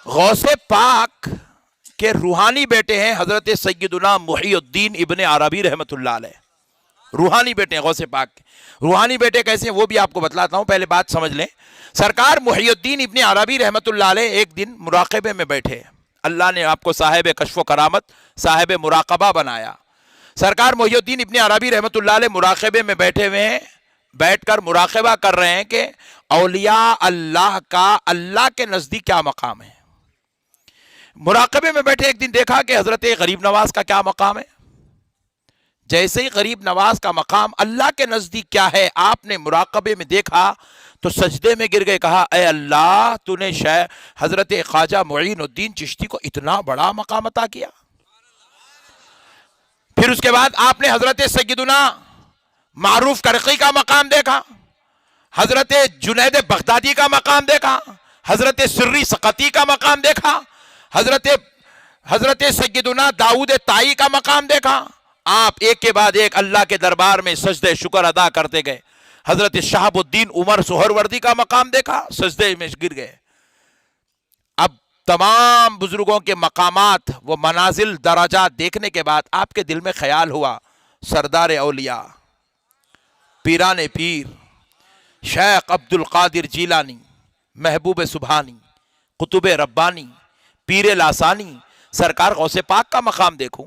غوث پاک کے روحانی بیٹے ہیں حضرت سیدنا محی الدین ابن عربی رحمت اللہ علیہ. روحانی بیٹے ہیں غوث پاک کے. روحانی بیٹے کیسے ہیں وہ بھی آپ کو بتلاتا ہوں، پہلے بات سمجھ لیں. سرکار محی الدین ابن عربی رحمت اللہ علیہ ایک دن مراقبے میں بیٹھے. اللہ نے آپ کو صاحب کشف و کرامت، صاحب مراقبہ بنایا. سرکار محی الدین ابن عربی رحمت اللہ علیہ مراقبے میں بیٹھے ہوئے ہیں، بیٹھ کر مراقبہ کر رہے ہیں کہ اولیاء اللہ کا اللہ کے نزدیک کیا مقام ہے. مراقبے میں بیٹھے ایک دن دیکھا کہ حضرت غریب نواز کا کیا مقام ہے. جیسے ہی غریب نواز کا مقام اللہ کے نزدیک کیا ہے آپ نے مراقبے میں دیکھا تو سجدے میں گر گئے. کہا اے اللہ تو نے حضرت خواجہ معین الدین چشتی کو اتنا بڑا مقام عطا کیا. پھر اس کے بعد آپ نے حضرت سیدنا معروف کرقی کا مقام دیکھا، حضرت جنید بغدادی کا مقام دیکھا، حضرت سری سقطی کا مقام دیکھا، حضرت سیدنا داؤد طائی کا مقام دیکھا. آپ ایک کے بعد ایک اللہ کے دربار میں سجدے شکر ادا کرتے گئے. حضرت شہاب الدین عمر سہروردی کا مقام دیکھا، سجدے میں گر گئے. اب تمام بزرگوں کے مقامات وہ منازل درجات دیکھنے کے بعد آپ کے دل میں خیال ہوا سردار اولیاء پیران پیر شیخ عبد القادر جیلانی، محبوب سبحانی، قطب ربانی، پیر لاسانی، سرکار غوث پاک کا مقام دیکھوں.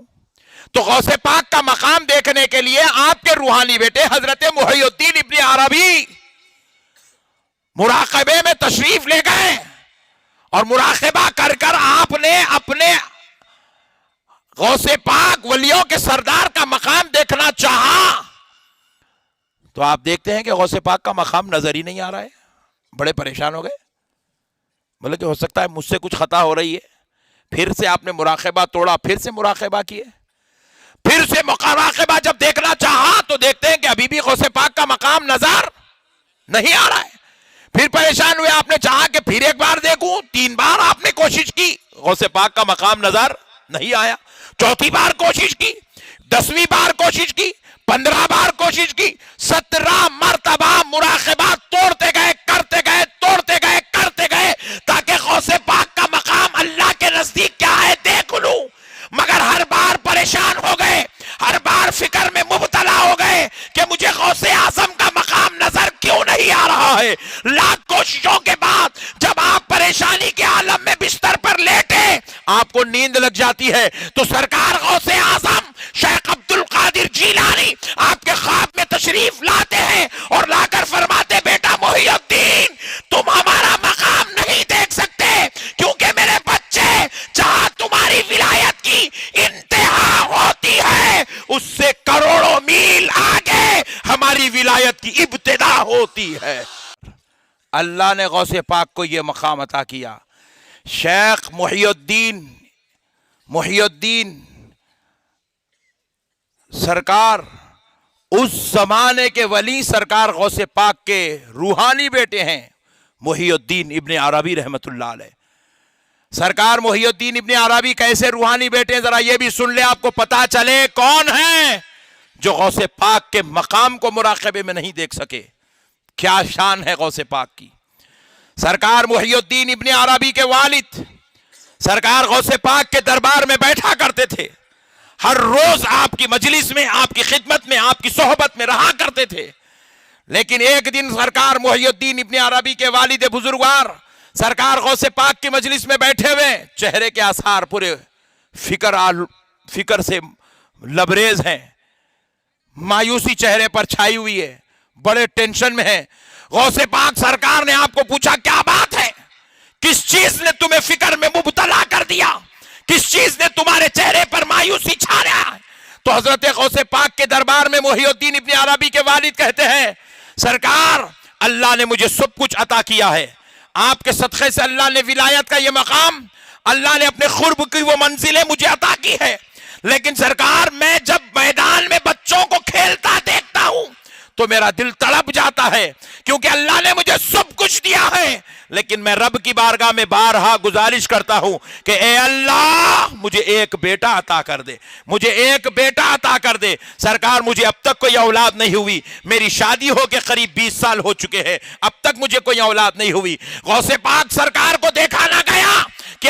تو غوث پاک کا مقام دیکھنے کے لیے آپ کے روحانی بیٹے حضرت محی الدین ابن عربی مراقبے میں تشریف لے گئے اور مراقبہ کر کر آپ نے اپنے غوث پاک ولیوں کے سردار کا مقام دیکھنا چاہا. تو آپ دیکھتے ہیں کہ غوث پاک کا مقام نظر ہی نہیں آ رہا ہے. بڑے پریشان ہو گئے، بولے کہ ہو سکتا ہے مجھ سے کچھ خطا ہو رہی ہے. پھر سے آپ نے مراقبہ توڑا، پھر سے مراقبہ کیے، پھر سے مراقبہ جب دیکھنا چاہا تو دیکھتے ہیں کہ ابھی بھی غوث پاک کا مقام نظر نہیں آ رہا ہے. پھر پریشان ہوئے، آپ نے چاہا کہ پھر ایک بار دیکھوں. 3 بار آپ نے کوشش کی، غوث پاک کا مقام نظر نہیں آیا. چوتھی بار کوشش کی، 10ویں بار کوشش کی، 15 بار کوشش کی، 17 مرتبہ مراقبہ توڑتے گئے، کرتے گئے، توڑتے گئے، کرتے گئے تاکہ غوث پاک کا مقام اللہ کے نزدیک کیا ہے دیکھ لوں. مگر ہر بار پریشان ہو گئے، ہر بار فکر میں مبتلا ہو گئے کہ مجھے غوث اعظم کا مقام نظر کیوں نہیں آ رہا ہے. لاکھ کوششوں کے بعد جب آپ پریشانی کے عالم میں بستر پر لیٹے آپ کو نیند لگ جاتی ہے تو سرکار غوث اعظم شیخ عبد القادر جیلانی آپ کے خواب میں تشریف لاتے ہیں اور لا کر فرماتے بیٹا محی الدین تم ہمارا مقام نہیں دیکھ سکتے کیونکہ میرے بچے جہاں تمہاری ولایت کی انتہا ہوتی ہے اس سے کروڑوں میل آگے ہماری ولایت کی ابتدا ہوتی ہے. اللہ نے غوث پاک کو یہ مقام عطا کیا. شیخ محی الدین سرکار اس زمانے کے ولی سرکار غوث پاک کے روحانی بیٹے ہیں محی الدین ابن عربی رحمت اللہ علیہ. سرکار محی الدین ابن عربی کیسے روحانی بیٹے ہیں ذرا یہ بھی سن لے، آپ کو پتا چلے کون ہیں جو غوث پاک کے مقام کو مراقبے میں نہیں دیکھ سکے. کیا شان ہے غوث پاک کی. سرکار محی الدین ابن عربی کے والد سرکار غوث پاک کے دربار میں بیٹھا کرتے تھے. ہر روز آپ کی مجلس میں، آپ کی خدمت میں، آپ کی صحبت میں رہا کرتے تھے. لیکن ایک دن سرکار محی الدین ابن عربی کے والد بزرگوار سرکار غوث پاک کی مجلس میں بیٹھے ہوئے، چہرے کے آثار پورے فکر سے لبریز ہیں، مایوسی چہرے پر چھائی ہوئی ہے، بڑے ٹینشن میں ہیں. غوث پاک سرکار نے آپ کو پوچھا کیا بات ہے، کس چیز نے تمہیں فکر میں مبتلا کر دیا، کس چیز نے تمہارے چہرے پر مایوسی چھا رہا ہے. تو حضرت غوث پاک کے دربار میں محی الدین ابن عربی کے والد کہتے ہیں سرکار اللہ نے مجھے سب کچھ عطا کیا ہے، آپ کے صدقے سے اللہ نے ولایت کا یہ مقام، اللہ نے اپنے قرب کی وہ منزلیں مجھے عطا کی ہے. لیکن سرکار میں جب میدان میں بچوں کو کھیلتا دیکھتا ہوں تو میرا دل تڑپ جاتا ہے کیونکہ اللہ نے مجھے سب کچھ دیا ہے. لیکن میں رب کی بارگاہ میں بارہا گزارش کرتا ہوں کہ اے اللہ مجھے ایک بیٹا عطا کر دے، مجھے ایک بیٹا عطا کر دے. سرکار مجھے اب تک کوئی اولاد نہیں ہوئی، میری شادی ہو کے قریب 20 سال ہو چکے ہیں، اب تک مجھے کوئی اولاد نہیں ہوئی. غوث پاک سرکار کو دیکھا نہ گیا کہ